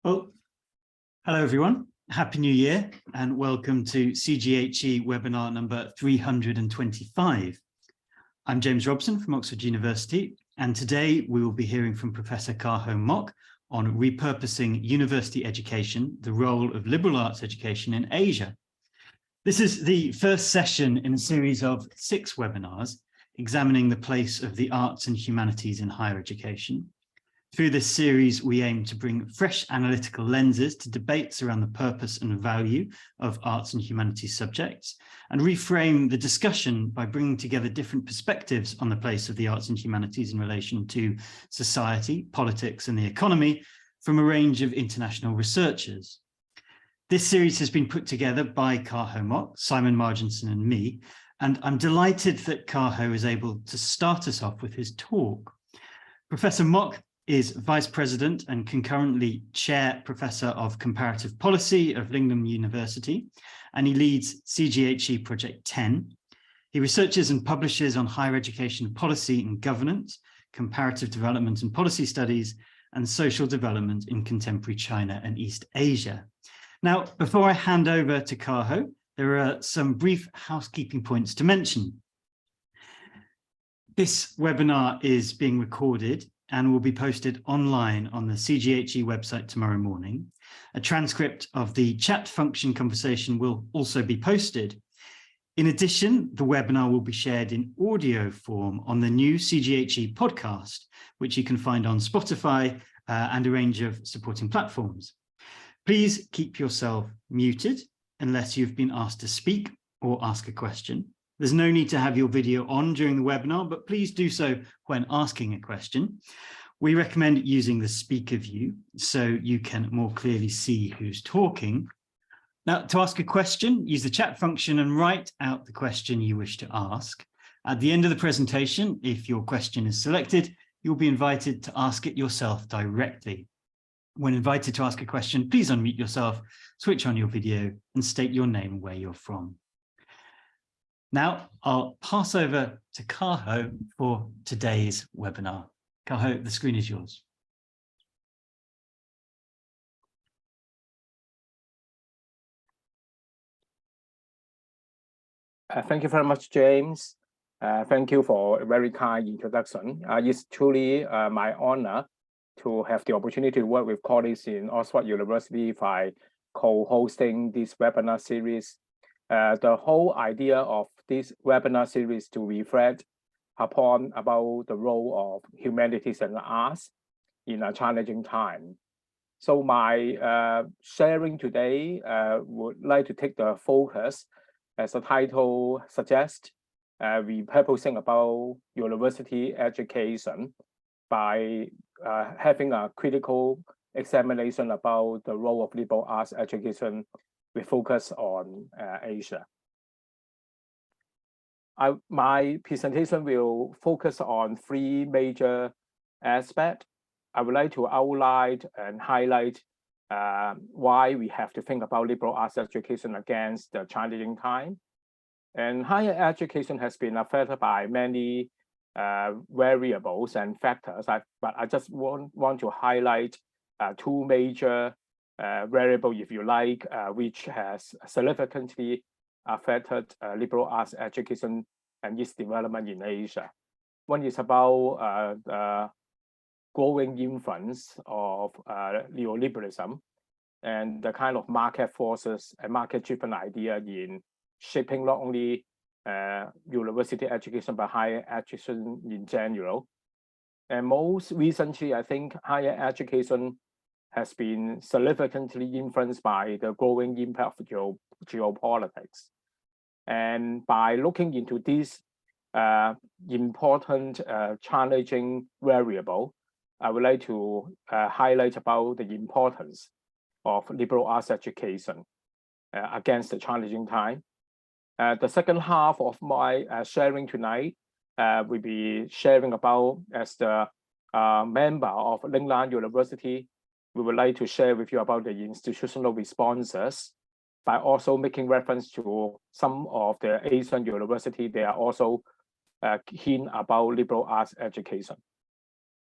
Well, hello everyone. Happy New Year and welcome to CGHE webinar number 325. I'm James Robson from Oxford University, and today we will be hearing from Professor Ho Mok on repurposing university education, the role of liberal arts education in Asia. This is the first session in a series of 6 webinars examining the place of the arts and humanities in higher education. Through this series, we aim to bring fresh analytical lenses to debates around the purpose and value of arts and humanities subjects, and reframe the discussion by bringing together different perspectives on the place of the arts and humanities in relation to society, politics, and the economy from a range of international researchers. This series has been put together by Ho Mok, Simon Marginson, and me, and I'm delighted that Ho is able to start us off with his talk. Professor Mok is Vice President and concurrently Chair Professor of Comparative Policy of Lingnan University, and he leads CGHE Project 10. He researches and publishes on higher education policy and governance, comparative development and policy studies, and social development in contemporary China and East Asia. Now, before I hand over to Ho, there are some brief housekeeping points to mention. This webinar is being recorded and will be posted online on the CGHE website tomorrow morning. A transcript of the chat function conversation will also be posted. In addition, the webinar will be shared in audio form on the new CGHE podcast, which you can find on Spotify and a range of supporting platforms. Please keep yourself muted unless you've been asked to speak or ask a question. There's no need to have your video on during the webinar, but please do so when asking a question. We recommend using the speaker view so you can more clearly see who's talking. Now, to ask a question, use the chat function and write out the question you wish to ask. At the end of the presentation, if your question is selected, you'll be invited to ask it yourself directly. When invited to ask a question, please unmute yourself, switch on your video, and state your name and where you're from. Now, I'll pass over to Ho for today's webinar. Ho, the screen is yours. Thank you very much, James. Thank you for a very kind introduction. It's truly my honor to have the opportunity to work with colleagues in Oxford University by co-hosting this webinar series. The whole idea of this webinar series to reflect upon about the role of humanities and arts in a challenging time. So my sharing today would like to take the focus, as the title suggests, repurposing about university education by having a critical examination about the role of liberal arts education with focus on Asia. My presentation will focus on 3 major aspects. I would like to outline and highlight why we have to think about liberal arts education against the challenging time. And higher education has been affected by many variables and factors, but I just want to highlight 2 major variable, if you like, which has significantly affected liberal arts education and its development in Asia. One is about the growing influence of neoliberalism and the kind of market forces and market-driven idea in shaping not only university education, but higher education in general. And most recently, I think higher education has been significantly influenced by the growing impact of geopolitics. And by looking into this important challenging variable, I would like to highlight about the importance of liberal arts education against the challenging time. The second half of my sharing tonight will be sharing about, as the member of Lingnan University, we would like to share with you about the institutional responses by also making reference to some of the Asian universities. They are also keen about liberal arts education.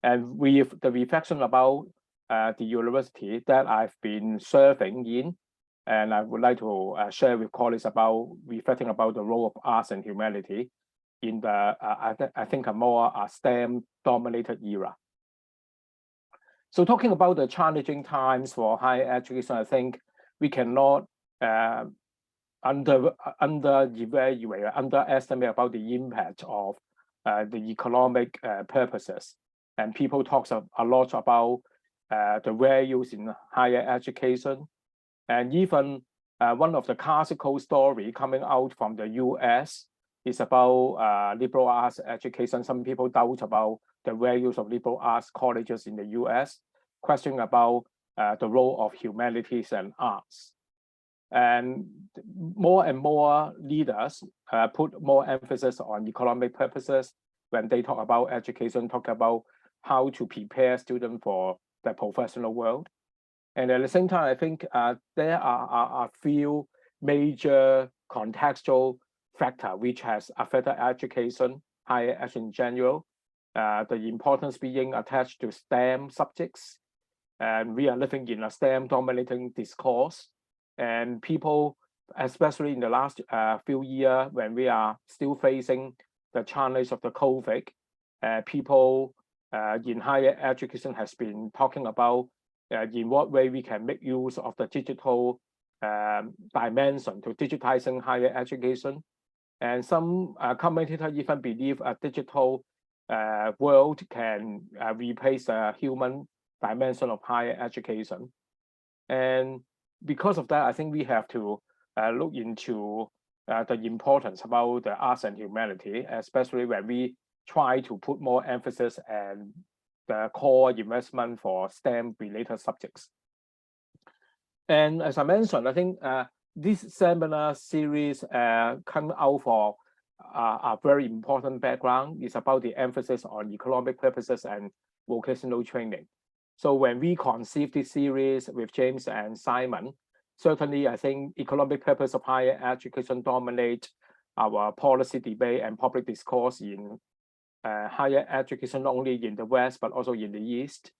And with the reflection about the university that I've been serving in, and I would like to share with colleagues about reflecting about the role of arts and humanity in the, I think, a more STEM-dominated era. So talking about the challenging times for higher education, I think we cannot underestimate about the impact of the economic purposes. And people talk a lot about the values in higher education. And even one of the classical stories coming out from the US is about liberal arts education. Some people doubt about the values of liberal arts colleges in the US, questioning about the role of humanities and arts. And more leaders put more emphasis on economic purposes when they talk about education, talk about how to prepare students for the professional world. And at the same time, I think there are a few major contextual factors which has affected education, higher education in general. The importance being attached to STEM subjects. And we are living in a STEM-dominating discourse. And people, especially in the last few years, when we are still facing the challenge of the COVID, people in higher education has been talking about in what way we can make use of the digital dimension to digitizing higher education. And some commentators even believe a digital world can replace the human dimension of higher education. And because of that, I think we have to look into the importance about the arts and humanity, especially when we try to put more emphasis and the core investment for STEM-related subjects. And as I mentioned, I think this seminar series come out for a very important background. It's about the emphasis on economic purposes and vocational training. So when we conceived this series with James and Simon, certainly I think economic purpose of higher education dominate our policy debate and public discourse in higher education, not only in the West, but also in the East.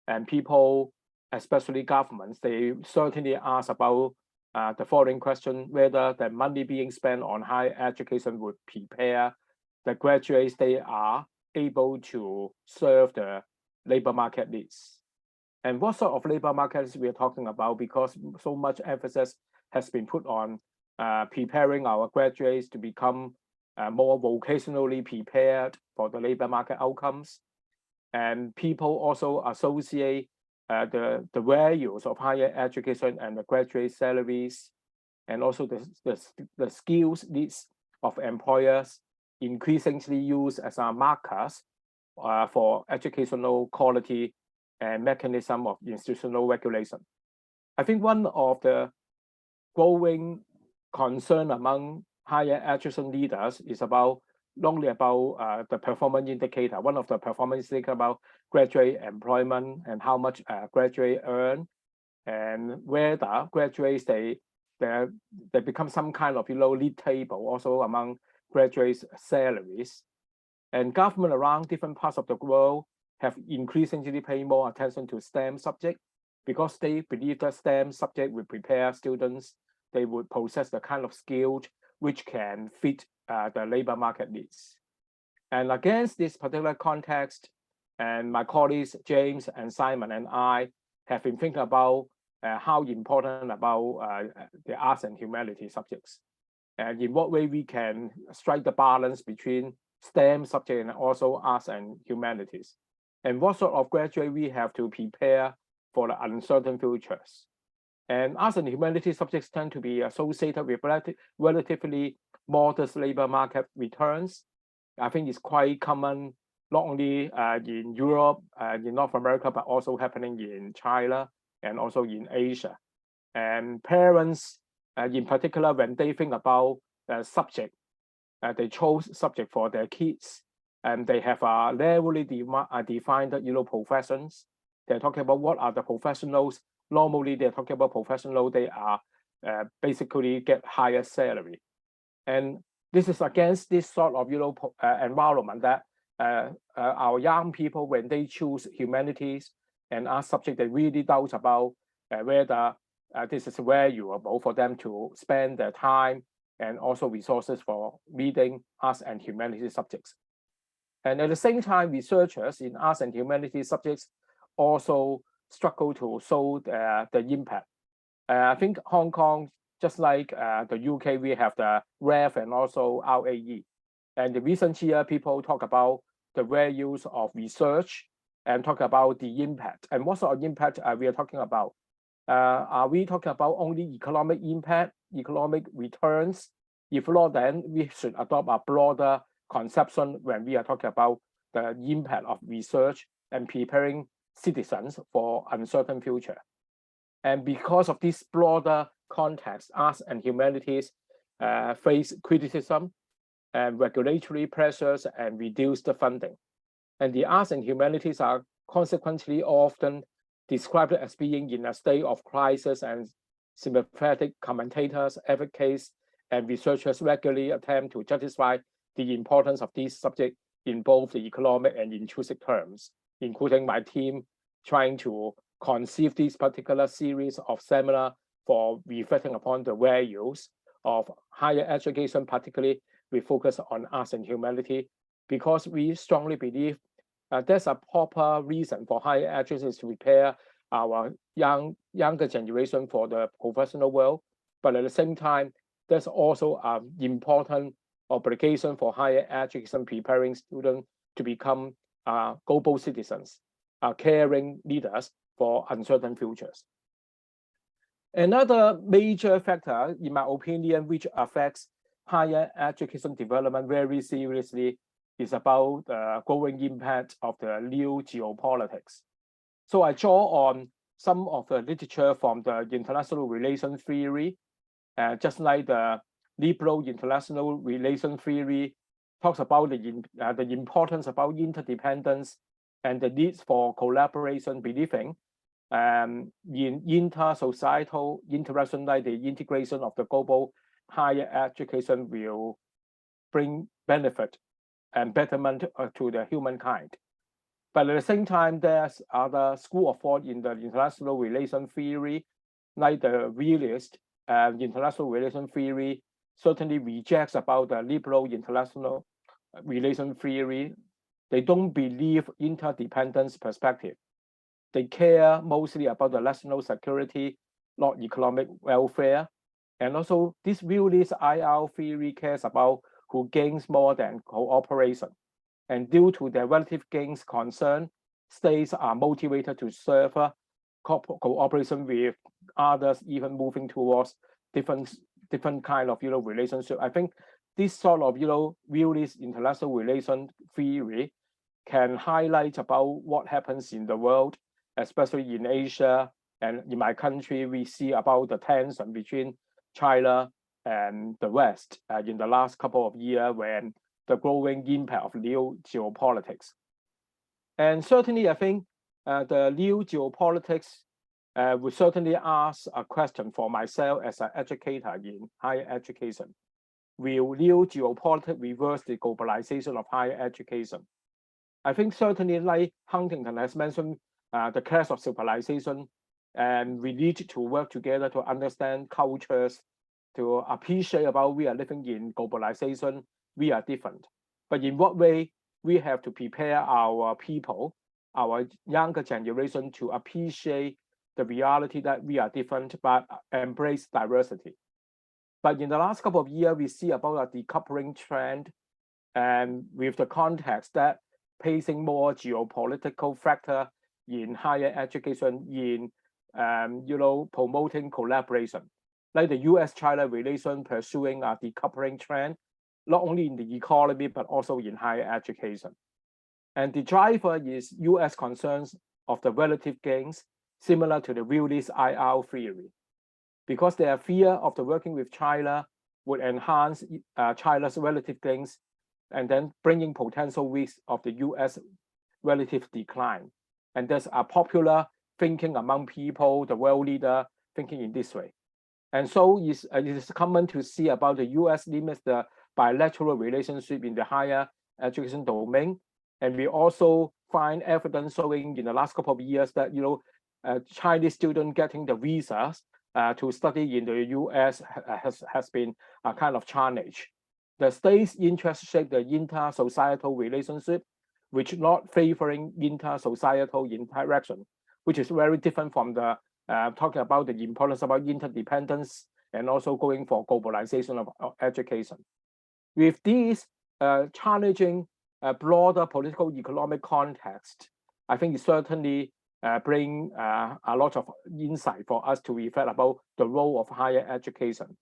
And people, especially governments, they certainly ask about the following question, whether the money being spent on higher education would prepare the graduates they are able to serve the labor market needs. And what sort of labor markets we are talking about, because so much emphasis has been put on preparing our graduates to become more vocationally prepared for the labor market outcomes. And people also associate the values of higher education and the graduate salaries, and also the skills needs of employers increasingly used as our markers for educational quality and mechanism of institutional regulation. I think one of the growing concern among higher education leaders is about not only about the performance indicator. One of the performance indicator about graduate employment and how much graduate earn, and whether graduates they become some kind of lead table also among graduates' salaries. And government around different parts of the world have increasingly paid more attention to STEM subject because they believe that STEM subject will prepare students. They would possess the kind of skills which can fit the labor market needs. And against this particular context, and my colleagues James and Simon and I have been thinking about how important about the arts and humanities subjects, and in what way we can strike the balance between STEM subject and also arts and humanities, and what sort of graduate we have to prepare for the uncertain futures. And arts and humanities subjects tend to be associated with relatively modest labor market returns. I think it's quite common, not only in Europe, in North America, but also happening in China and also in Asia. And parents, in particular, when they think about the subject, they chose subject for their kids, and they have a narrowly defined professions. They're talking about what are the professionals. Normally, they're talking about professionals. They are basically get higher salary, and this is against this sort of environment that our young people, when they choose humanities, and ask subjects that really doubt about whether this is valuable for them to spend their time and also resources for reading arts and humanities subjects. And at the same time, researchers in arts and humanities subjects also struggle to show the impact. I think Hong Kong, just like the UK, we have the REF and also RAE. And the recent year, people talk about the values of research and talk about the impact. And what sort of impact we are talking about? Are we talking about only economic impact, economic returns? If not, then we should adopt a broader conception when we are talking about the impact of research and preparing citizens for uncertain future. And because of this broader context, arts and humanities face criticism and regulatory pressures and reduced funding. And the arts and humanities are consequently often described as being in a state of crisis, and sympathetic commentators, advocates, and researchers regularly attempt to justify the importance of this subject in both the economic and intrusive terms, including my team trying to conceive this particular series of seminars for reflecting upon the values of higher education, particularly we focus on arts and humanity, because we strongly believe there's a proper reason for higher education is to prepare our younger generation for the professional world. But at the same time, there's also an important obligation for higher education preparing students to become global citizens, caring leaders for uncertain futures. Another major factor, in my opinion, which affects higher education development very seriously is about the growing impact of the new geopolitics. So I draw on some of the literature from the international relations theory, just like the liberal international relations theory talks about the importance about interdependence and the needs for collaboration, believing in inter-societal interaction, like the integration of the global higher education will bring benefit and betterment to the humankind. But at the same time, there's other school of thought in the international relations theory, like the realist international relations theory certainly rejects about the liberal international relations theory. They don't believe interdependence perspective. They care mostly about the national security, not economic welfare. And also this realist IR theory cares about who gains more than cooperation. And due to their relative gains concern, states are motivated to serve cooperation with others, even moving towards different kind of relationship. I think this sort of realist international relation theory can highlight about what happens in the world, especially in Asia and in my country. We see about the tension between China and the West in the last couple of years, when the growing impact of LeoGeopolitics. And certainly, I think the LeoGeopolitics would certainly ask a question for myself as an educator in higher education. Will LeoGeopolitics reverse the globalization of higher education? I think certainly, like Huntington has mentioned, the clash of civilization, and we need to work together to understand cultures, to appreciate about we are living in globalization, we are different. But in what way we have to prepare our people, our younger generation, to appreciate the reality that we are different, but embrace diversity. But in the last couple of years, we see about a decoupling trend, and with the context that placing more geopolitical factor in higher education, in promoting collaboration, like the U.S.-China relation pursuing a decoupling trend, not only in the economy, but also in higher education. And the driver is U.S. concerns of the relative gains, similar to the realist IR theory, because their fear of the working with China would enhance China's relative gains, and then bringing potential risks of the U.S. relative decline. And there's a popular thinking among people, the world leader thinking in this way. And so it is common to see about the U.S. limits the bilateral relationship in the higher education domain. And we also find evidence showing in the last couple of years that, Chinese students getting the visas to study in the US has been a kind of challenge. The state's interest shape the inter-societal relationship, which not favoring inter-societal interaction, which is very different from the talking about the importance about interdependence and also going for globalization of education. With these challenging broader political economic context, I think it certainly bring a lot of insight for us to reflect about the role of higher education.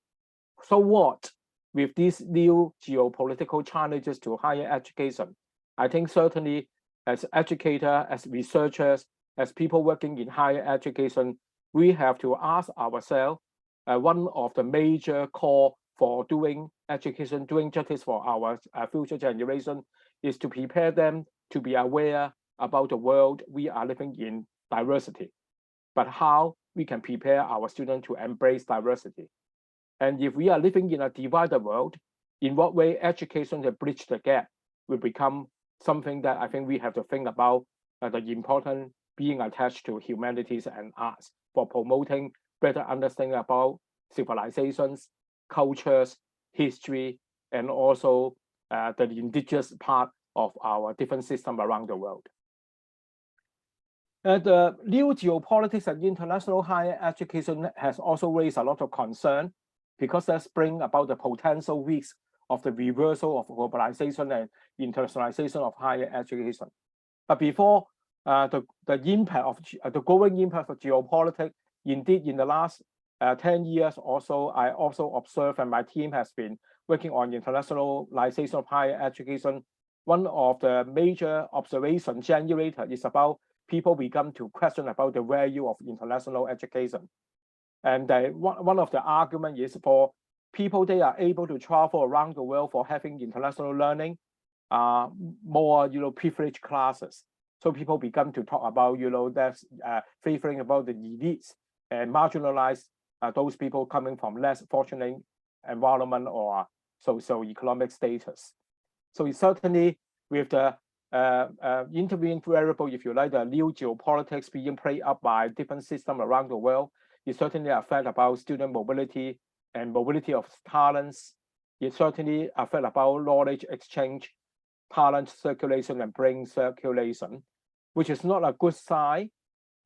So what with these new geopolitical challenges to higher education? I think certainly as educators, as researchers, as people working in higher education, we have to ask ourselves, one of the major core for doing education, doing justice for our future generation is to prepare them to be aware about the world we are living in diversity, but how we can prepare our students to embrace diversity. And if we are living in a divided world, in what way education to bridge the gap will become something that I think we have to think about the important being attached to humanities and arts for promoting better understanding about civilizations, cultures, history, and also the indigenous part of our different systems around the world. The new geopolitics and international higher education has also raised a lot of concern because that's bring about the potential risks of the reversal of globalization and internationalization of higher education. But before the impact of the growing impact of geopolitics, indeed in the last 10 years or so, I also observed and my team has been working on internationalization of higher education. One of the major observation generated is about people become to question about the value of international education. And one of the arguments is for people, they are able to travel around the world for having international learning, more, privileged classes. So people become to talk about, that's favoring about the elites and marginalize those people coming from less fortunate environment or socio-economic status. So it's certainly with the intervening variable, if you like, the new geopolitics being played up by different systems around the world, it certainly affects about student mobility and mobility of talents. It certainly affects about knowledge exchange, talent circulation, and brain circulation, which is not a good sign.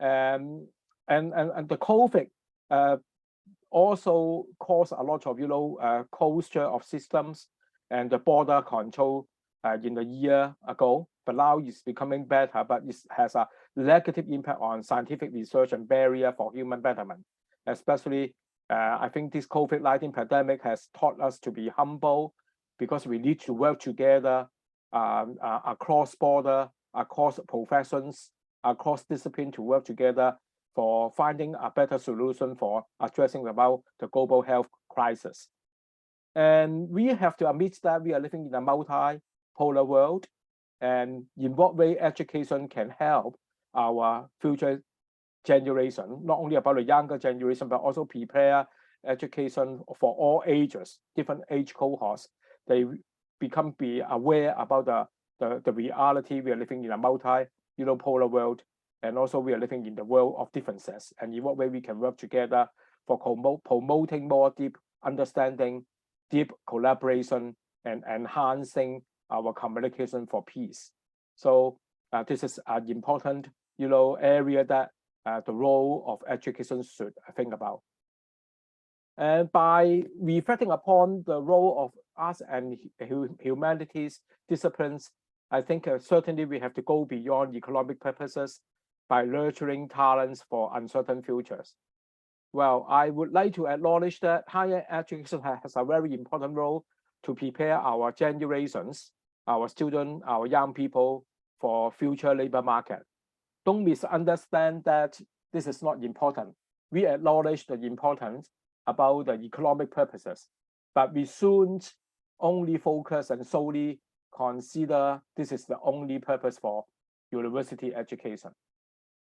And the COVID also caused a lot of closure of systems and the border control in the year ago, but now it's becoming better, but it has a negative impact on scientific research and barrier for human betterment. Especially, I think this COVID-19 pandemic has taught us to be humble because we need to work together across border, across professions, across discipline to work together for finding a better solution for addressing about the global health crisis. And we have to admit that we are living in a multipolar world, and in what way education can help our future generation, not only about the younger generation, but also prepare education for all ages, different age cohorts. They be aware about the reality. We are living in a multi-polar world, and also we are living in the world of differences, and in what way we can work together for promoting more deep understanding, deep collaboration, and enhancing our communication for peace. So this is an important, area that the role of education should think about. And by reflecting upon the role of arts and humanities disciplines, I think certainly we have to go beyond economic purposes by nurturing talents for uncertain futures. Well, I would like to acknowledge that higher education has a very important role to prepare our generations, our students, our young people for future labor market. Don't misunderstand that this is not important. We acknowledge the importance about the economic purposes, but we shouldn't only focus and solely consider this is the only purpose for university education.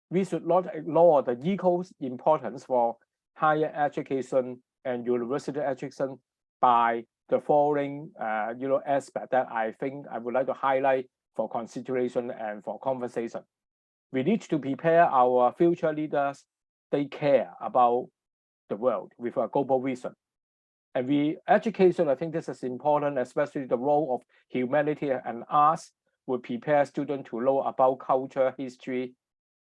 We should not ignore the equal importance for higher education and university education by the following aspect that I think I would like to highlight for consideration and for conversation. We need to prepare our future leaders. They care about the world with a global vision. And education, I think this is important, especially the role of humanity and arts will prepare students to know about culture, history,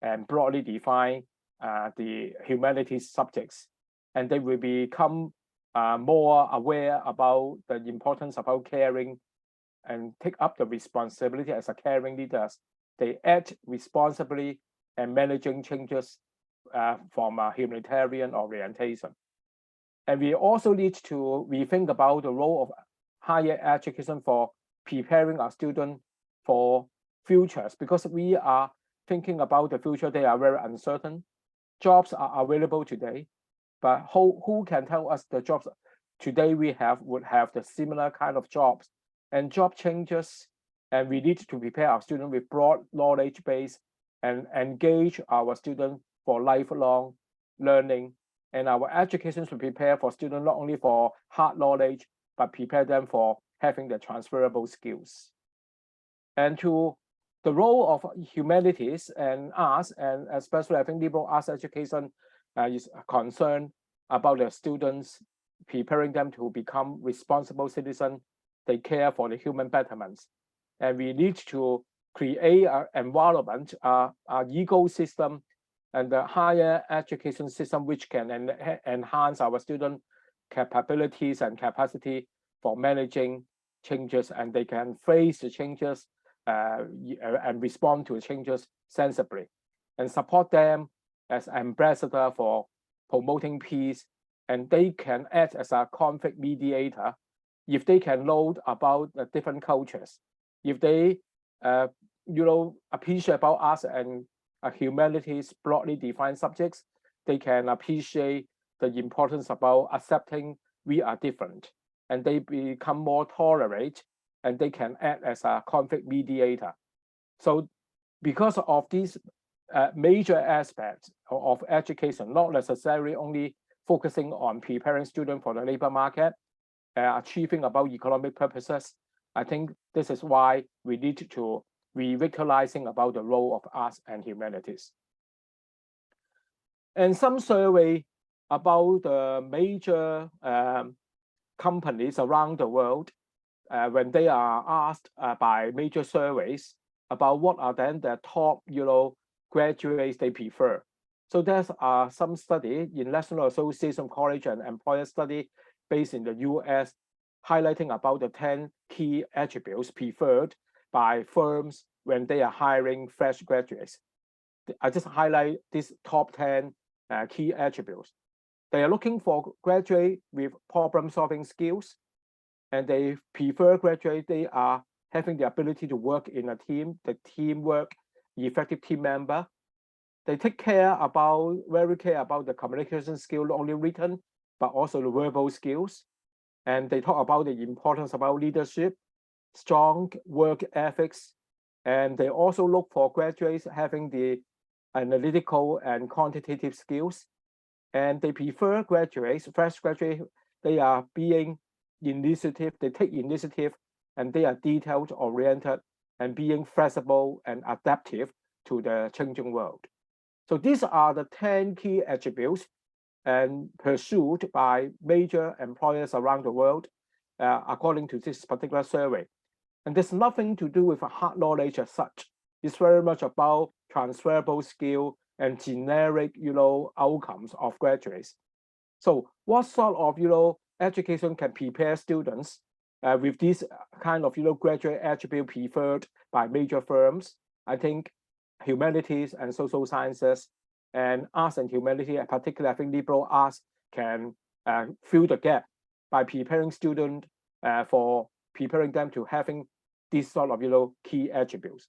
and broadly define the humanities subjects. And they will become more aware about the importance about caring and take up the responsibility as a caring leaders. They act responsibly and managing changes from a humanitarian orientation. And we also need to rethink about the role of higher education for preparing our students for futures, because we are thinking about the future. They are very uncertain. Jobs are available today, but who can tell us the jobs today we have would have the similar kind of jobs, and job changes, and we need to prepare our students with broad knowledge base and engage our students for lifelong learning. And our education should prepare for students not only for hard knowledge, but prepare them for having the transferable skills. And to the role of humanities and arts, and especially I think liberal arts education is concerned about the students, preparing them to become responsible citizens. They care for the human betterments. And we need to create an environment, an ecosystem, and the higher education system which can enhance our student capabilities and capacity for managing changes, and they can face the changes and respond to the changes sensibly, and support them as ambassador for promoting peace. And they can act as a conflict mediator if they can know about the different cultures, if they appreciate about us and humanities broadly defined subjects. They can appreciate the importance about accepting we are different, and they become more tolerant, and they can act as a conflict mediator. So because of these major aspects of education, not necessarily only focusing on preparing students for the labor market, achieving about economic purposes, I think this is why we need to revitalizing about the role of arts and humanities. And some survey about the major companies around the world, when they are asked by major surveys about what are then the top graduates they prefer. So there's some study in National Association of College and Employer Study based in the US, highlighting about the 10 key attributes preferred by firms when they are hiring fresh graduates. I just highlight these top 10 key attributes. They are looking for graduates with problem-solving skills, and they prefer graduates. They are having the ability to work in a team, the teamwork, effective team member. They very care about the communication skill, not only written, but also the verbal skills. And they talk about the importance about leadership, strong work ethics, and they also look for graduates having the analytical and quantitative skills. And they prefer graduates, fresh graduates, they are being initiative, they take initiative, and they are detailed oriented and being flexible and adaptive to the changing world. So these are the 10 key attributes and pursued by major employers around the world, according to this particular survey. And there's nothing to do with a hard knowledge as such. It's very much about transferable skill and generic, outcomes of graduates. So what sort of, education can prepare students with this kind of, graduate attribute preferred by major firms? I think humanities and social sciences and arts and humanity, and particularly I think liberal arts can fill the gap by preparing students for preparing them to having these sort of key attributes.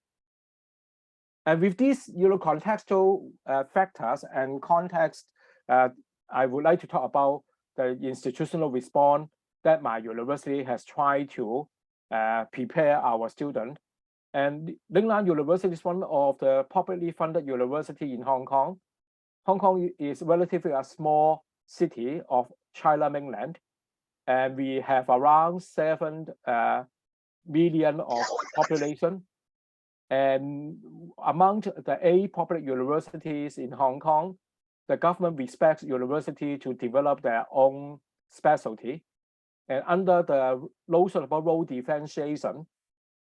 And with these contextual factors and context, I would like to talk about the institutional response that my university has tried to prepare our students. And Lingnan University is one of the publicly funded university in Hong Kong. Hong Kong is relatively a small city of China mainland, and we have around 7 million of population. And among the 8 public universities in Hong Kong, the government expects university to develop their own specialty. And under the notion about role differentiation,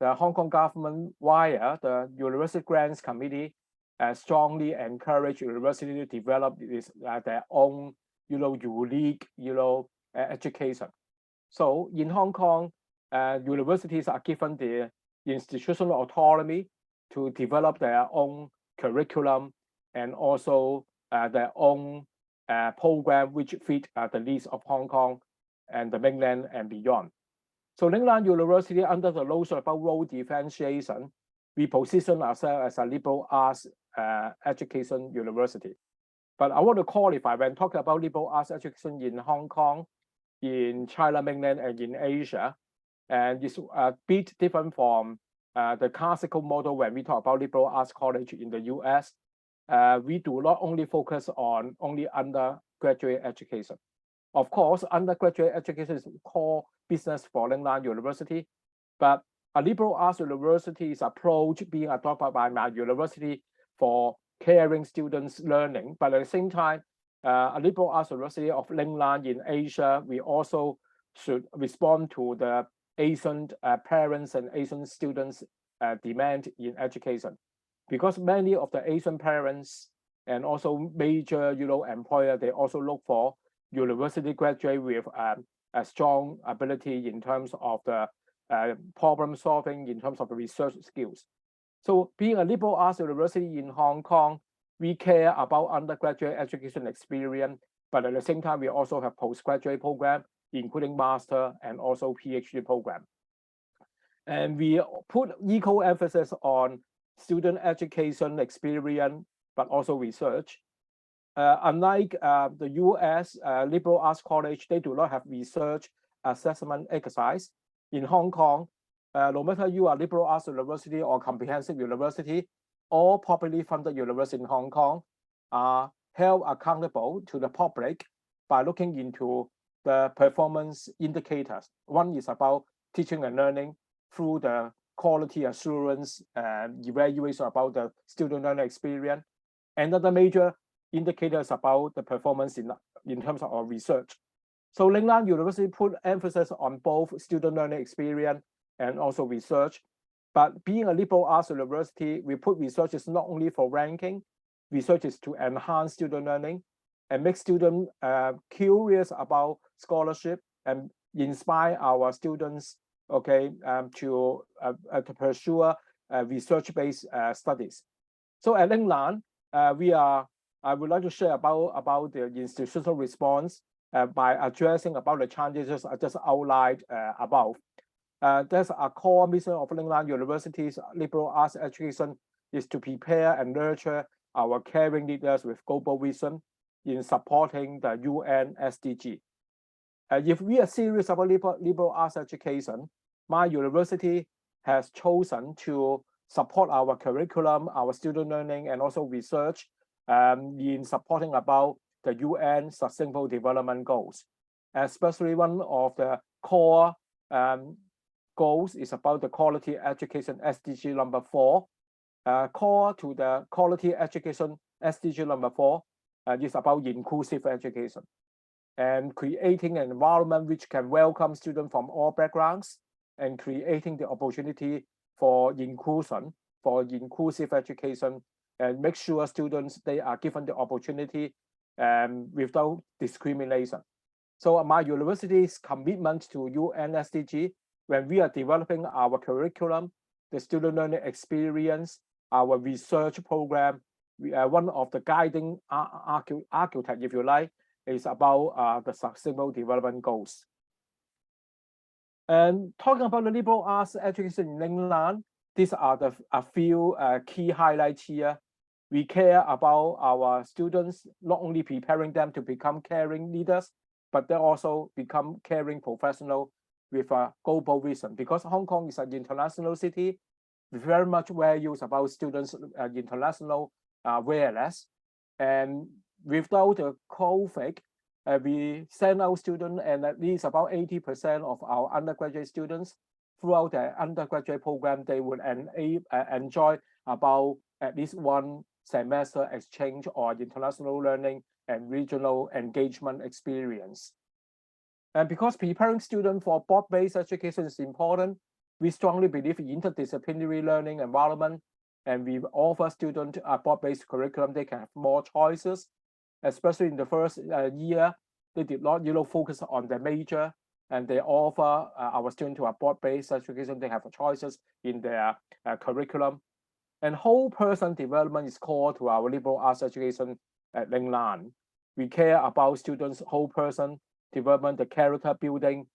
the Hong Kong government, via the University Grants Committee, strongly encourage university to develop their own, unique, education. So in Hong Kong, universities are given the institutional autonomy to develop their own curriculum and also their own program which fit the needs of Hong Kong and the mainland and beyond. So Lingnan University, under the notion about role differentiation, we position ourselves as a liberal arts education university. But I want to qualify when talking about liberal arts education in Hong Kong, in China mainland and in Asia, and it's a bit different from the classical model when we talk about liberal arts college in the US. We do not only focus on only undergraduate education. Of course, undergraduate education is core business for Lingnan University, but a liberal arts university's approach being adopted by my university for caring students' learning. But at the same time, a liberal arts university of Lingnan in Asia, we also should respond to the Asian parents and Asian students' demand in education, because many of the Asian parents and also major, employer, they also look for university graduate with a strong ability in terms of the problem solving, in terms of the research skills. So being a liberal arts university in Hong Kong, we care about undergraduate education experience, but at the same time, we also have postgraduate program, including master and also PhD program. And we put equal emphasis on student education experience, but also research. Unlike the US liberal arts college, they do not have research assessment exercise. In Hong Kong, no matter you are liberal arts university or comprehensive university, all publicly funded universities in Hong Kong are held accountable to the public by looking into the performance indicators. One is about teaching and learning through the quality assurance and evaluation about the student learning experience. Another major indicators about the performance in terms of our research. So Lingnan University put emphasis on both student learning experience and also research. But being a liberal arts university, we put research is not only for ranking, research is to enhance student learning and make students curious about scholarship and inspire our students, to pursue research-based studies. So at Lingnan, I would like to share about the institutional response by addressing about the challenges I just outlined above. There's a core mission of Lingnan University's liberal arts education is to prepare and nurture our caring leaders with global vision in supporting the UN SDG. If we are serious about liberal arts education, my university has chosen to support our curriculum, our student learning, and also research in supporting about the UN Sustainable Development Goals. Especially one of the core goals is about the quality education SDG number 4. Core to the quality education SDG number 4 is about inclusive education and creating an environment which can welcome students from all backgrounds and creating the opportunity for inclusion, for inclusive education, and make sure students, they are given the opportunity without discrimination. So my university's commitment to UN SDG, when we are developing our curriculum, the student learning experience, our research program, one of the guiding architect, if you like, is about the Sustainable Development Goals. And talking about the liberal arts education in Lingnan, these are a few key highlights here. We care about our students, not only preparing them to become caring leaders, but they also become caring professionals with a global vision. Because Hong Kong is an international city, we very much values about students' international awareness. And without the COVID, we send out students, and at least about 80% of our undergraduate students throughout their undergraduate program, they would enjoy about at least one semester exchange on international learning and regional engagement experience. And because preparing students for board-based education is important, we strongly believe in interdisciplinary learning environment, and we offer students a board-based curriculum. They can have more choices, especially in the first year. They did not, focus on their major, and they offer our students to a board-based education. They have choices in their curriculum. And whole person development is core to our liberal arts education at Lingnan. We care about students' whole person development, the character building.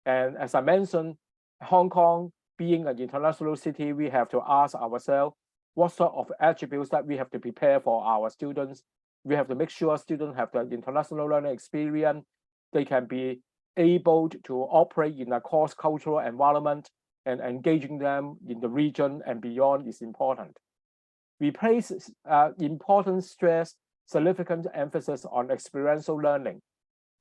And as I mentioned, Hong Kong being an international city, we have to ask ourselves what sort of attributes that we have to prepare for our students. We have to make sure students have the international learning experience. They can be able to operate in a cross-cultural environment, and engaging them in the region and beyond is important. We place important stress, significant emphasis on experiential learning.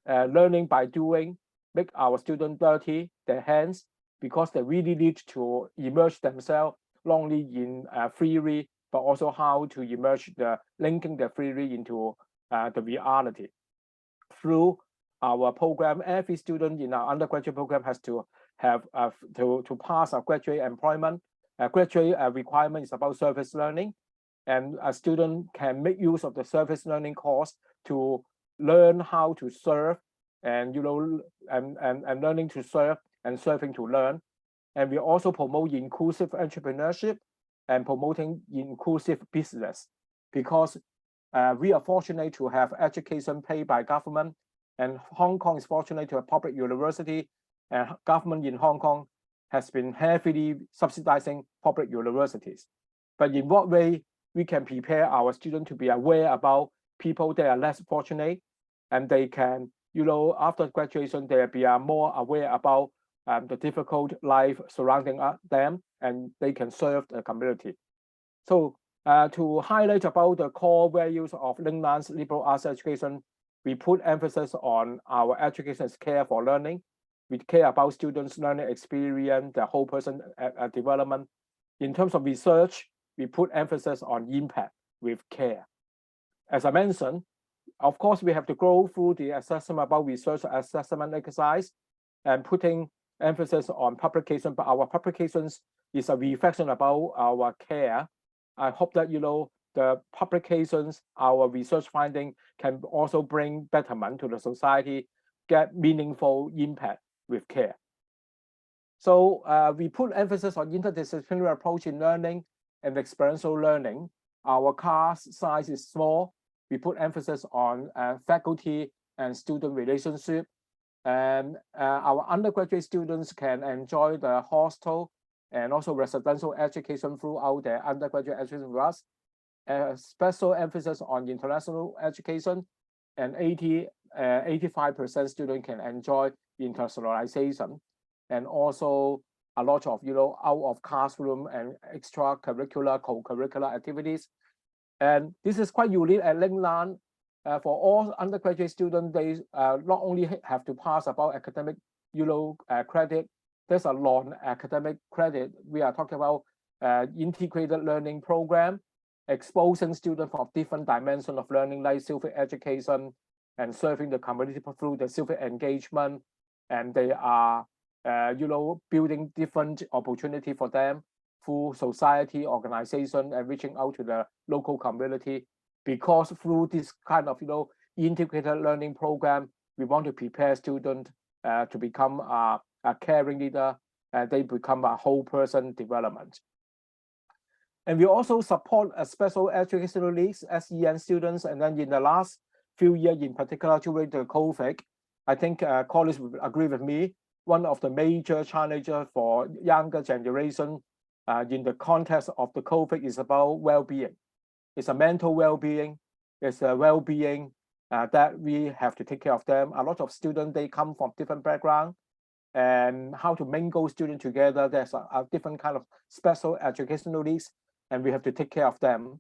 Learning by doing, make our students dirty their hands, because they really need to immerse themselves not only in theory, but also how to immerse linking the theory into the reality. Through our program, every student in our undergraduate program has to have to pass a graduate employment. Graduate requirement is about service learning, and a student can make use of the service learning course to learn how to serve, and and learning to serve and serving to learn. And we also promote inclusive entrepreneurship and promoting inclusive business, because we are fortunate to have education paid by government, and Hong Kong is fortunate to have public university, and government in Hong Kong has been heavily subsidizing public universities. But in what way we can prepare our students to be aware about people that are less fortunate, and they can, after graduation, they be more aware about the difficult life surrounding them, and they can serve the community. So to highlight about the core values of Lingnan's liberal arts education, we put emphasis on our education as care for learning. We care about students' learning experience, the whole person development. In terms of research, we put emphasis on impact with care. As I mentioned, of course, we have to go through the assessment about research assessment exercise and putting emphasis on publication, but our publications is a reflection about our care. I hope that, the publications, our research finding can also bring betterment to the society, get meaningful impact with care. So we put emphasis on interdisciplinary approach in learning and experiential learning. Our class size is small. We put emphasis on faculty and student relationship. And our undergraduate students can enjoy the hostel and also residential education throughout their undergraduate education with us. Special emphasis on international education, and 85% students can enjoy internationalization, and also a lot of out of classroom and extracurricular, co-curricular activities. And this is quite unique at Lingnan. For all undergraduate students, they not only have to pass about academic credit, there's a non-academic credit. We are talking about integrated learning program, exposing students of different dimensions of learning, like civic education and serving the community through the civic engagement. And they are building different opportunity for them through society, organization, and reaching out to the local community. Because through this kind of integrated learning program, we want to prepare students to become a caring leader, and they become a whole person development. And we also support special educational needs, SEN students. And then in the last few years, in particular during the COVID, I think colleagues will agree with me, one of the major challenges for younger generation in the context of the COVID is about well-being. It's a mental well-being. It's a well-being that we have to take care of them. A lot of students, they come from different backgrounds, and how to mingle students together. There's a different kind of special educational needs, and we have to take care of them.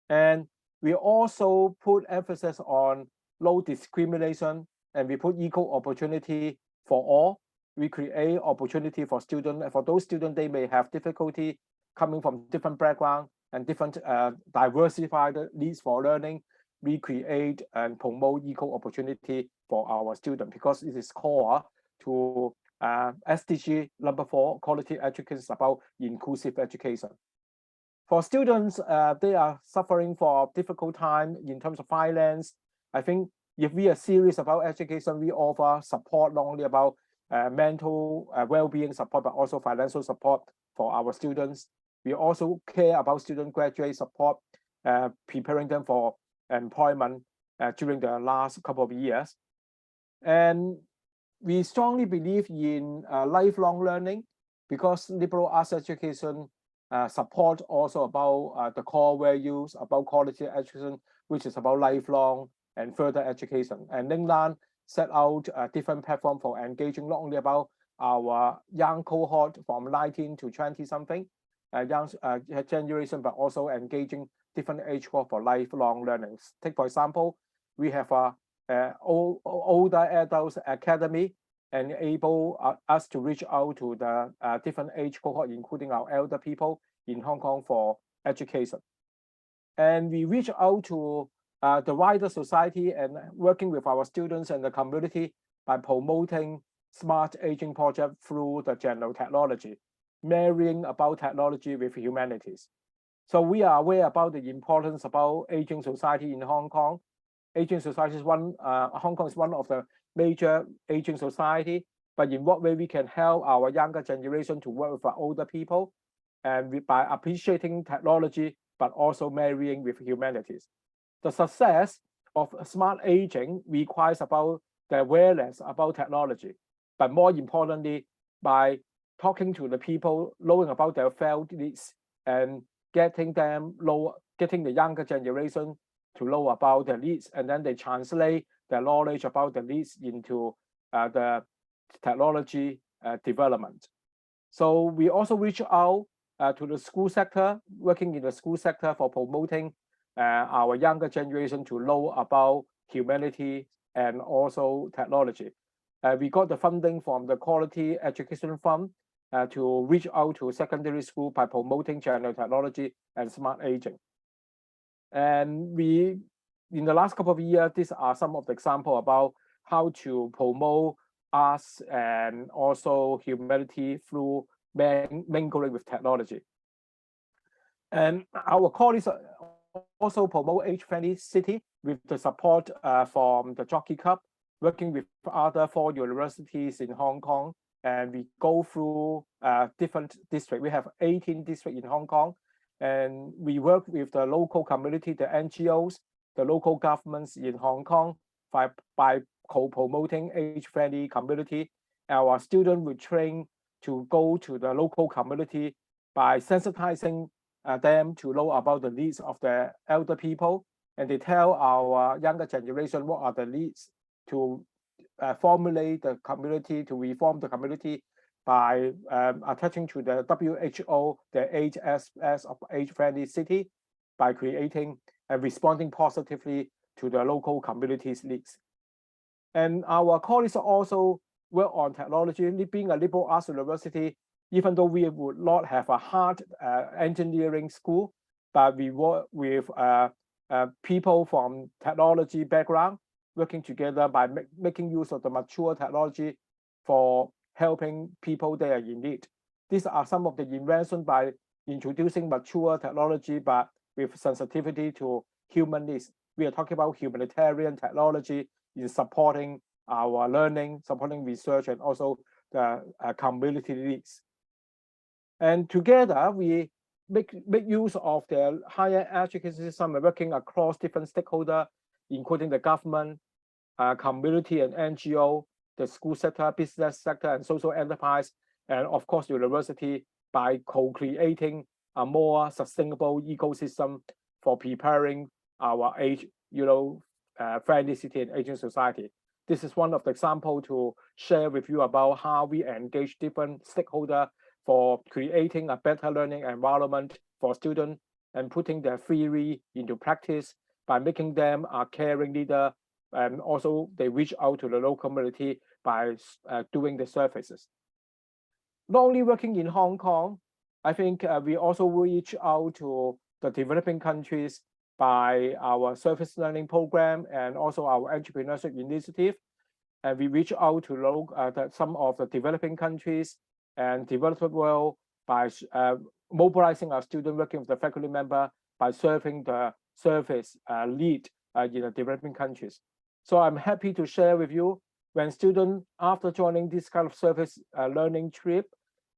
And we also put emphasis on low discrimination, and we put equal opportunity for all. we create opportunity for students. For those students, they may have difficulty coming from different background and different diversified needs for learning. We create and promote equal opportunity for our students because it is core to SDG number 4, quality education is about inclusive education. For students, they are suffering for difficult time in terms of finance. I think if we are serious about education, we offer support not only about mental well-being support, but also financial support for our students. We also care about student graduate support, preparing them for employment during the last couple of years. And we strongly believe in lifelong learning because liberal arts education support also about the core values, about quality education, which is about lifelong and further education. And Lingnan set out a different platform for engaging not only about our young cohort from 19 to 20 something, young generation, but also engaging different age group for lifelong learning. Take for example, we have a older adults academy enable us to reach out to the different age cohort, including our elder people in Hong Kong for education. And we reach out to the wider society and working with our students and the community by promoting smart aging project through the general technology, marrying about technology with humanities. So we are aware about the importance about aging society in Hong Kong. Aging society is Hong Kong is one of the major aging society, but in what way we can help our younger generation to work with our older people and by appreciating technology, but also marrying with humanities. The success of smart aging requires about the awareness about technology, but more importantly, by talking to the people, knowing about their felt needs and getting the younger generation to know about their needs, and then they translate their knowledge about the needs into the technology development. So we also reach out to the school sector, working in the school sector for promoting our younger generation to know about humanity and also technology. We got the funding from the Quality Education Fund to reach out to secondary school by promoting general technology and smart aging. And we, in the last couple of years, these are some of the examples about how to promote arts and also humanity through mingling with technology. And our colleagues also promote age-friendly city with the support from the Jockey Club, working with other 4 universities in Hong Kong. And we go through different districts. We have 18 districts in Hong Kong. And we work with the local community, the NGOs, the local governments in Hong Kong by co-promoting age-friendly community. Our students will train to go to the local community by sensitizing them to know about the needs of the elder people. And they tell our younger generation what are the needs to formulate the community, to reform the community by attaching to the WHO, the HS of age-friendly city, by creating and responding positively to the local community's needs. And our colleagues also work on technology. Being a liberal arts university, even though we would not have a hard engineering school, but we work with people from technology background, working together by making use of the mature technology for helping people that are in need. These are some of the inventions by introducing mature technology, but with sensitivity to human needs. We are talking about humanitarian technology in supporting our learning, supporting research, and also the community needs. And together, we make use of the higher education system and working across different stakeholders, including the government, community and NGO, the school sector, business sector, and social enterprise, and of course, university, by co-creating a more sustainable ecosystem for preparing our friendly city and aging society. This is one of the examples to share with you about how we engage different stakeholders for creating a better learning environment for students and putting their theory into practice by making them a caring leader and also they reach out to the local community by doing the services. Not only working in Hong Kong, I think we also reach out to the developing countries by our service learning program and also our entrepreneurship initiative. And we reach out to some of the developing countries and developed world by mobilizing our students, working with the faculty member by serving the service lead in the developing countries. So I'm happy to share with you when students, after joining this kind of service learning trip,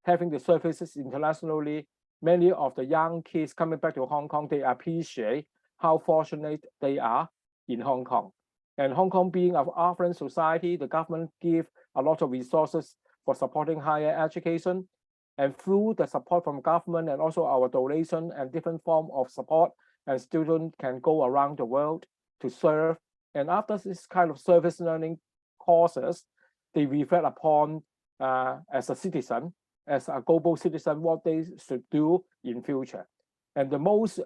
having the services internationally, many of the young kids coming back to Hong Kong, they appreciate how fortunate they are in Hong Kong. And Hong Kong being an affluent society, the government give a lot of resources for supporting higher education. And through the support from government and also our donation and different form of support, and students can go around the world to serve. And after this kind of service learning courses, they reflect upon as a citizen, as a global citizen, what they should do in future. And the most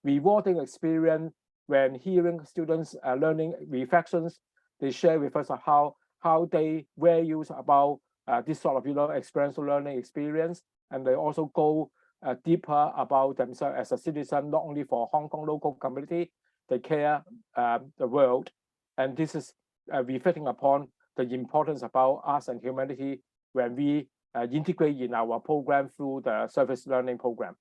rewarding experience when hearing students learning reflections, they share with us how they values about this sort of experiential learning experience, and they also go deeper about themselves as a citizen, not only for Hong Kong local community, they care the world, and this is reflecting upon the importance about arts and humanity when we integrate in our program through the service learning program.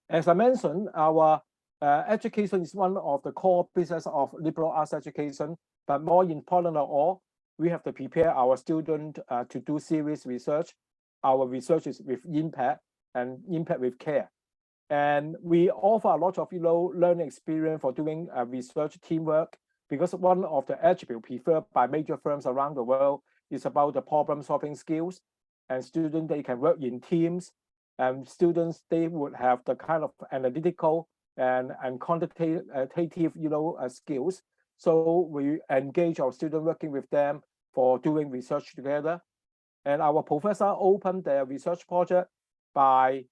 As I mentioned, our education is one of the core business of liberal arts education, but more important of all, we have to prepare our students to do serious research. Our research is with impact and impact with care. And we offer a lot of learning experience for doing research teamwork, because one of the attributes preferred by major firms around the world is about the problem solving skills. And students, they can work in teams, and students, they would have the kind of analytical and quantitative skills. So we engage our students working with them for doing research together. And our professor opened their research project by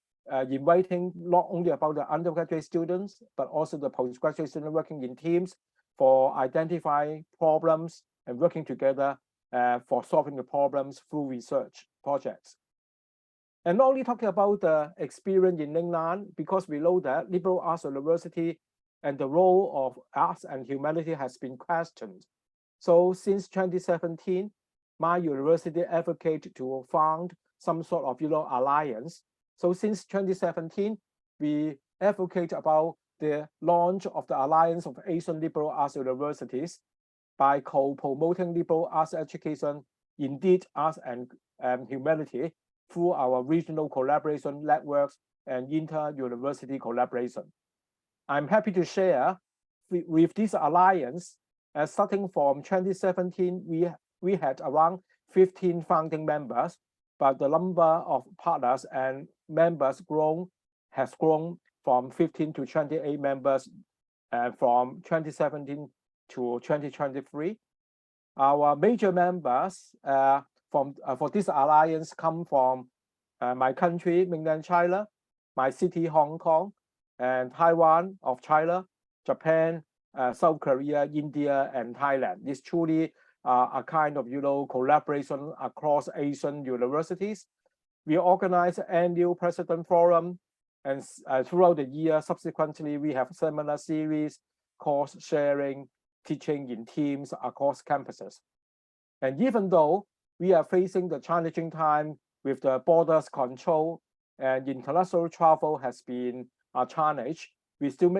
inviting not only about the undergraduate students, but also the postgraduate students working in teams for identifying problems and working together for solving the problems through research projects. And not only talking about the experience in Lingnan, because we know that liberal arts university and the role of arts and humanity has been questioned. So since 2017, my university advocated to found some sort of alliance. So since 2017, we advocate about the launch of the Alliance of Asian Liberal Arts Universities by co-promoting liberal arts education, indeed arts and humanity, through our regional collaboration networks and inter-university collaboration. I'm happy to share with this alliance, starting from 2017, we had around 15 founding members, but the number of partners and members has grown from 15 to 28 members from 2017 to 2023. Our major members for this alliance come from my country, mainland China, my city, Hong Kong, and Taiwan of China, Japan, South Korea, India, and Thailand. This truly a kind of collaboration across Asian universities. We organize annual President Forum, and throughout the year, subsequently, we have seminar series, course sharing, teaching in teams across campuses. And even though we are facing the challenging time with the borders control and international travel has been a challenge, we still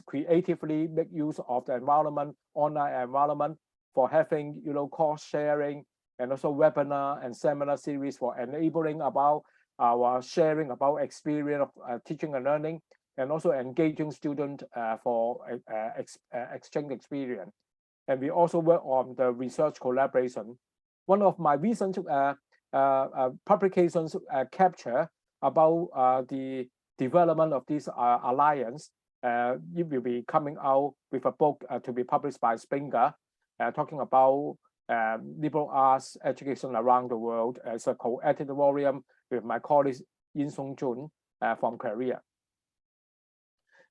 creatively make use of the environment, online environment, for having course sharing and also webinar and seminar series for enabling about our sharing about experience of teaching and learning, and also engaging students for exchange experience. And we also work on the research collaboration. One of my recent publications capture about the development of this alliance. It will be coming out with a book to be published by Springer, talking about liberal arts education around the world as a co-editorial with my colleague Yin Song Jun from Korea.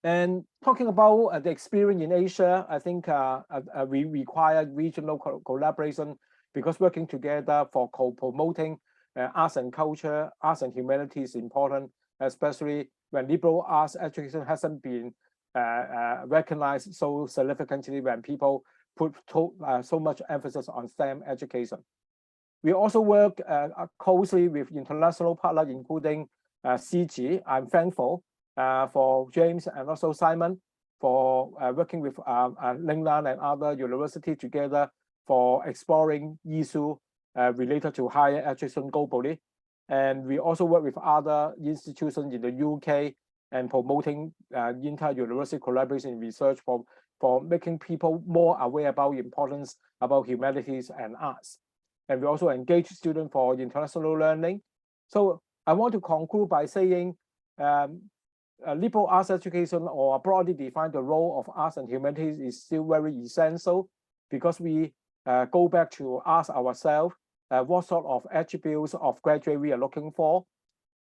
And talking about the experience in Asia, I think we require regional collaboration, because working together for co-promoting arts and culture, arts and humanities is important, especially when liberal arts education hasn't been recognized so significantly, when people put so much emphasis on STEM education. We also work closely with international partners, including CGHE. I'm thankful for James and also Simon for working with Lingnan and other universities together for exploring issues related to higher education globally. And we also work with other institutions in the UK and promoting inter-university collaboration research for making people more aware about the importance about humanities and arts. And we also engage students for international learning. So I want to conclude by saying liberal arts education, or broadly defined the role of arts and humanities, is still very essential, because we go back to ask ourselves what sort of attributes of graduate we are looking for.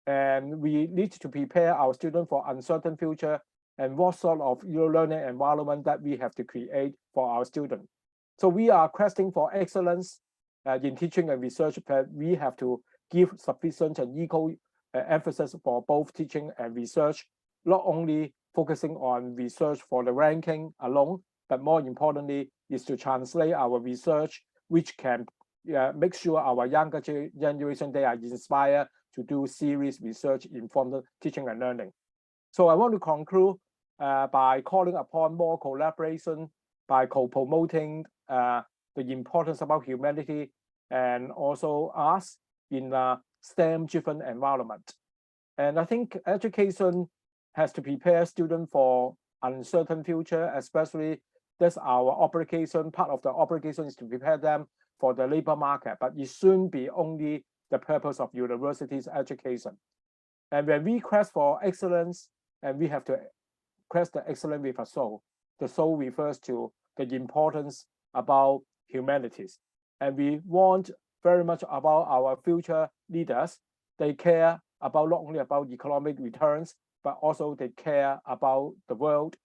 And we need to prepare our students for uncertain future, and what sort of learning environment that we have to create for our students. So we are questing for excellence in teaching and research, but we have to give sufficient and equal emphasis for both teaching and research, not only focusing on research for the ranking alone, but more importantly is to translate our research, which can make sure our younger generation, they are inspired to do serious research informed teaching and learning. So I want to conclude by calling upon more collaboration, by co-promoting the importance about humanity and also arts in a STEM-driven environment. And I think education has to prepare students for uncertain future, especially that's our obligation. Part of the obligation is to prepare them for the labor market, but it shouldn't be only the purpose of universities education. And when we quest for excellence, and we have to quest the excellence with a soul, the soul refers to the importance about humanities. And we want very much about our future leaders. They care about not only about economic returns, but also they care about the world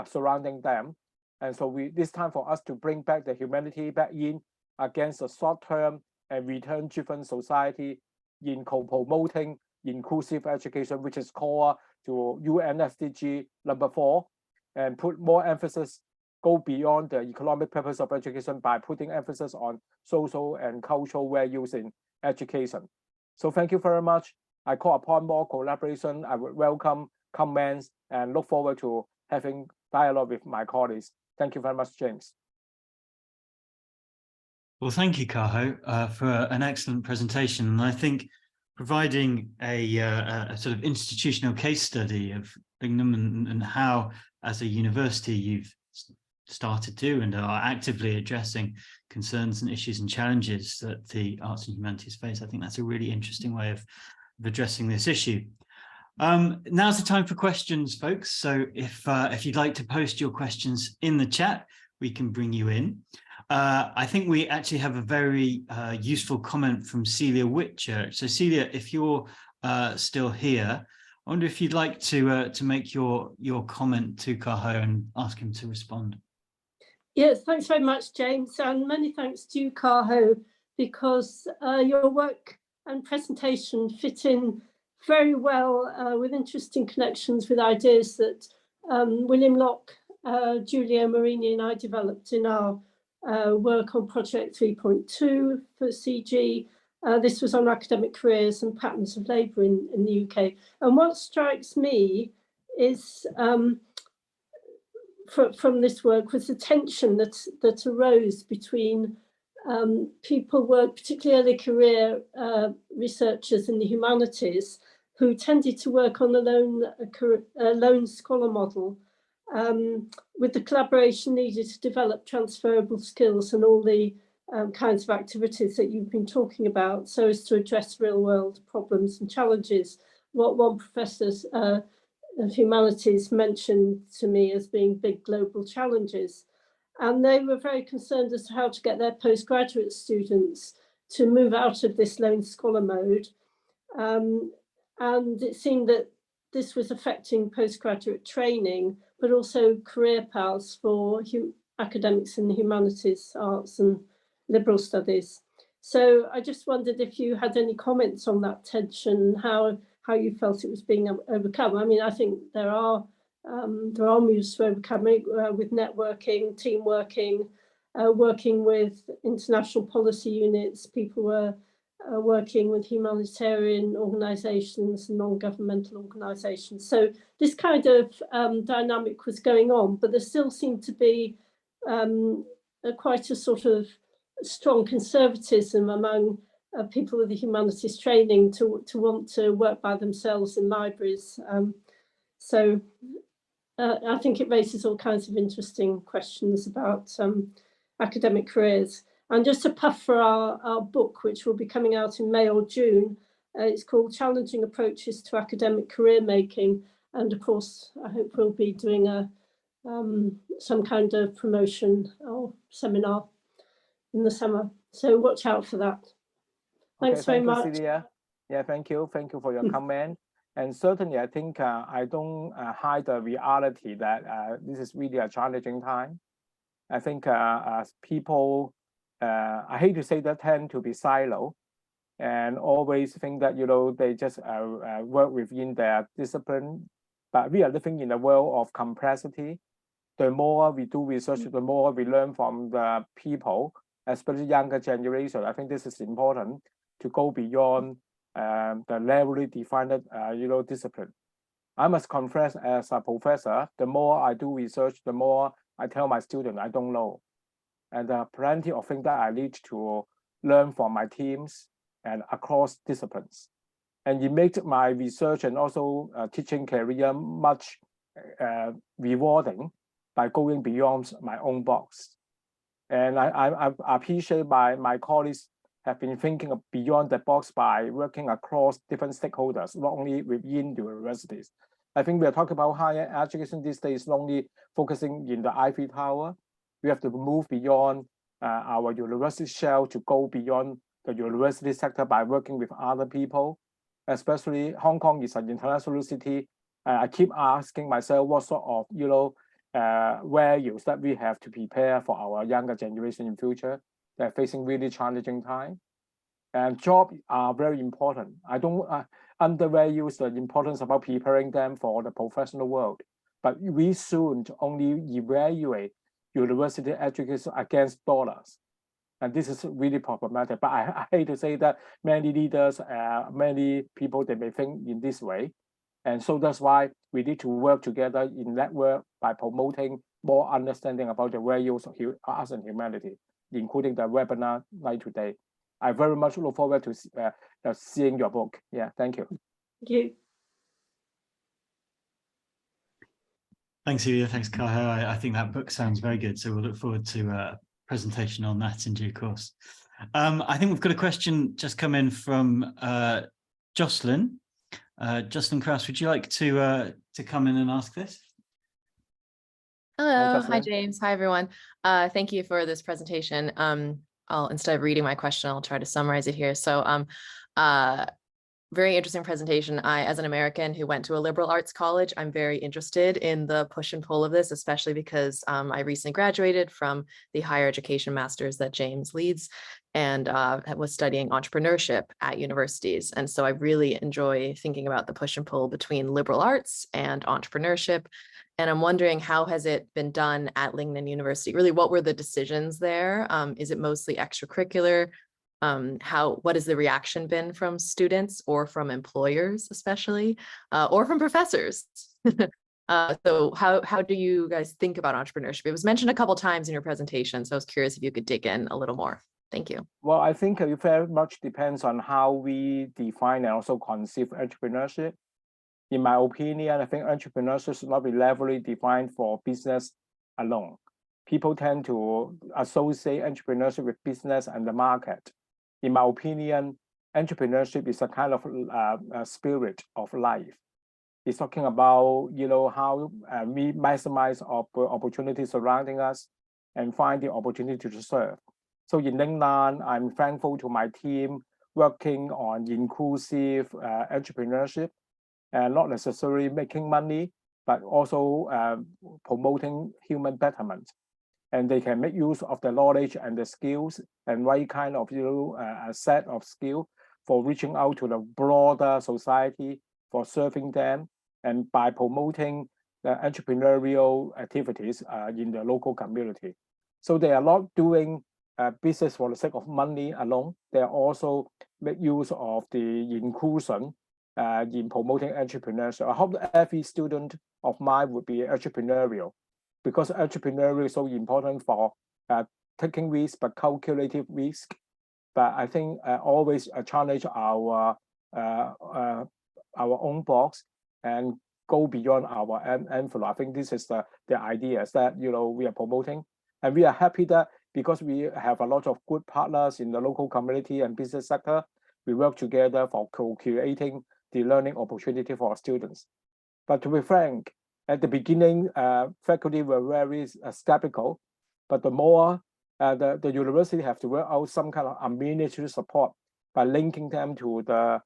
surrounding them. And so this time for us to bring back the humanity back in against a short-term and return-driven society in co-promoting inclusive education, which is core to UN SDG number 4, and put more emphasis, go beyond the economic purpose of education by putting emphasis on social and cultural values in education. So thank you very much. I call upon more collaboration. I would welcome comments and look forward to having dialogue with my colleagues. Thank you very much, James. Well, thank you, Kaho, for an excellent presentation. And I think providing a sort of institutional case study of Lingnan and how, as a university, you've started to and are actively addressing concerns and issues and challenges that the arts and humanities face. I think that's a really interesting way of addressing this issue. Now's the time for questions, folks. So if you'd like to post your questions in the chat, we can bring you in. I think we actually have a very useful comment from Celia Whitchurch. So Celia, if you're still here, I wonder if you'd like to make your comment to Kaho and ask him to respond. Yes, thanks very much, James, and many thanks to you, Kaho, because your work and presentation fit in very well with interesting connections with ideas that William Locke, Giulio Marini and I developed in our work on Project 3.2 for CG. This was on academic careers and patterns of labour in the UK. And what strikes me is from this work was the tension that arose between people work, particularly early career researchers in the humanities, who tended to work on a lone scholar model, with the collaboration needed to develop transferable skills and all the kinds of activities that you've been talking about, so as to address real world problems and challenges. What one professor of humanities mentioned to me as being big global challenges. And they were very concerned as to how to get their postgraduate students to move out of this lone scholar mode. And it seemed that this was affecting postgraduate training, but also career paths for academics in the humanities, arts and liberal studies. So I just wondered if you had any comments on that tension, how you felt it was being overcome. I mean, I think there are moves to overcome it with networking, team working, working with international policy units. People were working with humanitarian organisations, non-governmental organisations. So this kind of dynamic was going on, but there still seemed to be quite a sort of strong conservatism among people with the humanities training to want to work by themselves in libraries. So I think it raises all kinds of interesting questions about academic careers. And just a puff for our book, which will be coming out in May or June, it's called Challenging Approaches to Academic Career Making. And of course, I hope we'll be doing some kind of promotion or seminar in the summer. So watch out for that. Thanks very much. Celia. Yeah, thank you. Thank you for your comment. And certainly, I think I don't hide the reality that this is really a challenging time. I think as people, I hate to say that, tend to be silo and always think that, you know, they just work within their discipline. But we are living in a world of complexity. The more we do research, the more we learn from the people, especially younger generation. I think this is important to go beyond the narrowly defined, discipline. I must confess, as a professor, the more I do research, the more I tell my students I don't know. And there are plenty of things that I need to learn from my teams and across disciplines. And it makes my research and also teaching career much rewarding by going beyond my own box. And I appreciate my colleagues have been thinking of beyond the box by working across different stakeholders, not only within the universities. I think we are talking about higher education these days, not only focusing in the Ivy Tower. We have to move beyond our university shell to go beyond the university sector by working with other people. Especially Hong Kong is an international city. I keep asking myself what sort of values that we have to prepare for our younger generation in future. They're facing really challenging time. And jobs are very important. I don't undervalue the importance about preparing them for the professional world. But we shouldn't only evaluate university education against dollars. And this is really problematic. But I hate to say that many leaders, many people, they may think in this way. And so that's why we need to work together in network by promoting more understanding about the values of arts and humanity, including the webinar like today. I very much look forward to seeing your book. Yeah, thank you. Thank you. Thanks, Celia. Thanks, Kaho. I think that book sounds very good. So we'll look forward to a presentation on that in due course. I think we've got a question just come in from Jocelyn. Jocelyn Krause, would you like to come in and ask this? Hello. Hi, James. Hi, everyone. Thank you for this presentation. I'll, instead of reading my question, I'll try to summarize it here. So very interesting presentation. As an American who went to a liberal arts college, I'm very interested in the push and pull of this, especially because I recently graduated from the higher education master's that James leads and was studying entrepreneurship at universities. And so I really enjoy thinking about the push and pull between liberal arts and entrepreneurship. And I'm wondering, how has it been done at Lingnan University? Really, what were the decisions there? Is it mostly extracurricular? What has the reaction been from students or from employers, especially, or from professors? So how do you guys think about entrepreneurship? It was mentioned a couple of times in your presentation, so I was curious if you could dig in a little more. Thank you. Well, I think it very much depends on how we define and also conceive entrepreneurship. In my opinion, I think entrepreneurship should not be levelly defined for business alone. People tend to associate entrepreneurship with business and the market. In my opinion, entrepreneurship is a kind of a spirit of life. It's talking about, how we maximize opportunities surrounding us and find the opportunity to serve. So in Lingnan, I'm thankful to my team working on inclusive entrepreneurship and not necessarily making money, but also promoting human betterment. And they can make use of the knowledge and the skills and right kind of a set of skill for reaching out to the broader society, for serving them, and by promoting the entrepreneurial activities in the local community. So they are not doing business for the sake of money alone. They are also make use of the inclusion in promoting entrepreneurship. I hope that every student of mine would be entrepreneurial, because entrepreneurial is so important for taking risks, but calculative risk. But I think always challenge our own box and go beyond our envelope. I think this is the ideas that we are promoting, and we are happy that because we have a lot of good partners in the local community and business sector, we work together for co-creating the learning opportunity for our students. But to be frank, at the beginning, faculty were very skeptical, but the more the university have to work out some kind of administrative support by linking them to the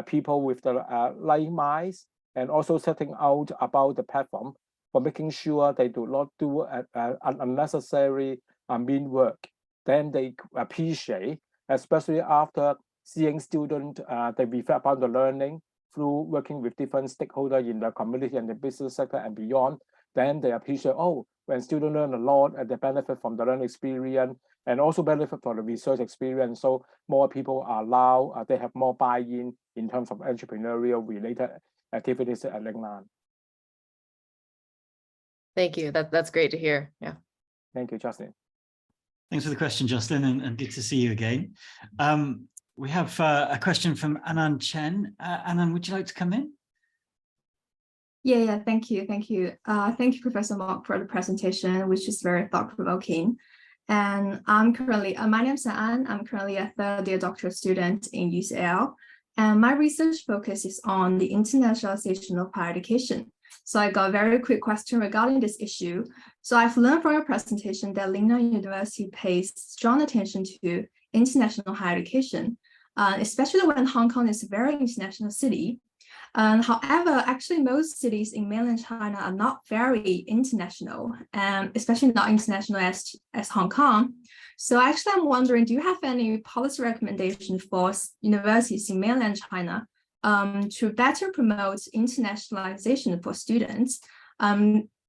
people with the like minds, and also setting out about the platform for making sure they do not do unnecessary admin work. Then they appreciate, especially after seeing students, they refer about the learning through working with different stakeholders in the community and the business sector and beyond. Then they appreciate, oh, when students learn a lot and they benefit from the learning experience and also benefit from the research experience. So more people are allowed, they have more buy-in in terms of entrepreneurial related activities at Lingnan. Thank you. That's great to hear. Yeah. Thank you, Justin. Thanks for the question, Jocelyn, and good to see you again. We have a question from Anand Chen. Anand, would you like to come in? Yeah, thank you. Thank you, Professor Mok, for the presentation, which is very thought-provoking. And I'm currently, my name is An. I'm currently a third-year doctoral student in UCL. And my research focus is on the internationalization of higher education. So I got a very quick question regarding this issue. So I've learned from your presentation that Lingnan University pays strong attention to international higher education, especially when Hong Kong is a very international city. However, actually, most cities in mainland China are not very international, especially not international as Hong Kong. So actually, I'm wondering, do you have any policy recommendation for universities in mainland China to better promote internationalization for students,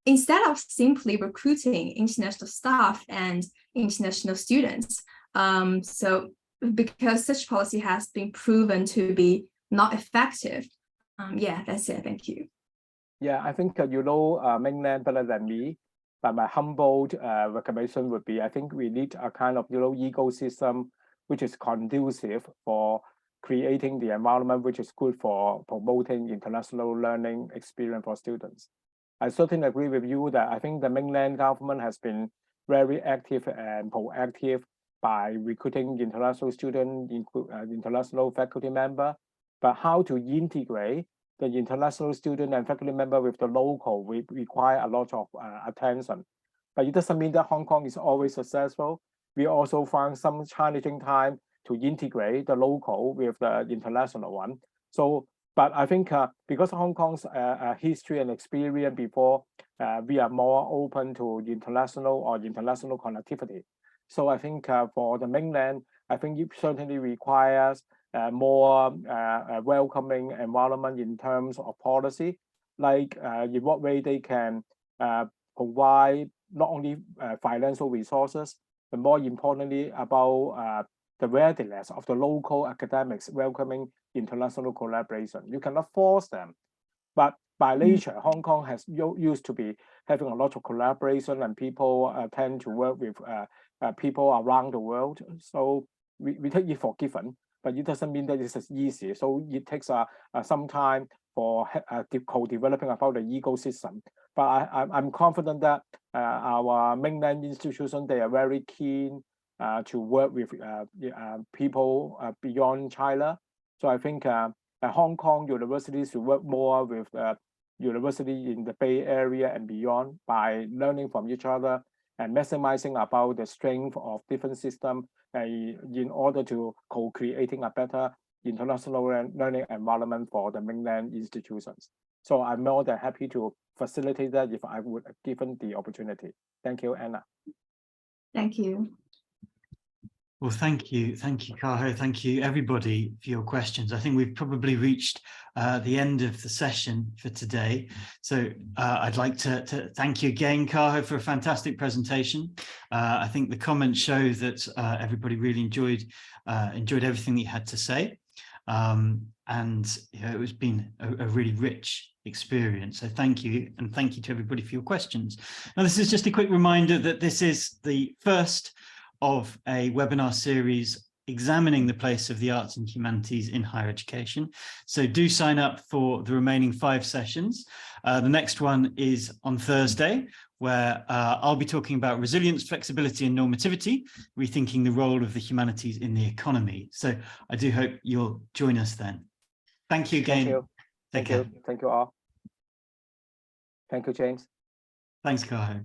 instead of simply recruiting international staff and international students? So because such policy has been proven to be not effective. Yeah, that's it. Thank you. Yeah, I think mainland better than me, but my humbled recommendation would be, I think we need a kind of ecosystem which is conducive for creating the environment which is good for promoting international learning experience for students. I certainly agree with you that I think the mainland government has been very active and proactive by recruiting international students, international faculty member. But how to integrate the international student and faculty member with the local will require a lot of attention. But it doesn't mean that Hong Kong is always successful. We also find some challenging time to integrate the local with the international one. So, but I think because Hong Kong's history and experience before, we are more open to international connectivity. So I think for the mainland, I think it certainly requires more welcoming environment in terms of policy, like in what way they can provide not only financial resources, but more importantly about the readiness of the local academics welcoming international collaboration. You cannot force them, but by nature, Hong Kong has used to be having a lot of collaboration, and people tend to work with people around the world. So we take it for given, but it doesn't mean that it's as easy. So it takes some time for co-developing about the ecosystem. But I'm confident that our mainland institutions, they are very keen to work with people beyond China. So I think Hong Kong universities should work more with university in the Bay Area and beyond by learning from each other and maximizing about the strength of different systems in order to co-creating a better international learning environment for the mainland institutions. So I'm more than happy to facilitate that if I would given the opportunity. Thank you, Anna. Thank you. Well, thank you, Kaho. Thank you, everybody, for your questions. I think we've probably reached the end of the session for today. So I'd like to thank you again, Kaho, for a fantastic presentation. I think the comments show that everybody really enjoyed everything that you had to say. And you know, it has been a really rich experience. So thank you, and thank you to everybody for your questions. Now, this is just a quick reminder that this is the first of a webinar series examining the place of the arts and humanities in higher education. So do sign up for the remaining 5 sessions. The next one is on Thursday, where I'll be talking about resilience, flexibility and normativity, rethinking the role of the humanities in the economy. So I do hope you'll join us then. Thank you again. Thank you. Take care. Thank you all. Thank you, James. Thanks, Kaho.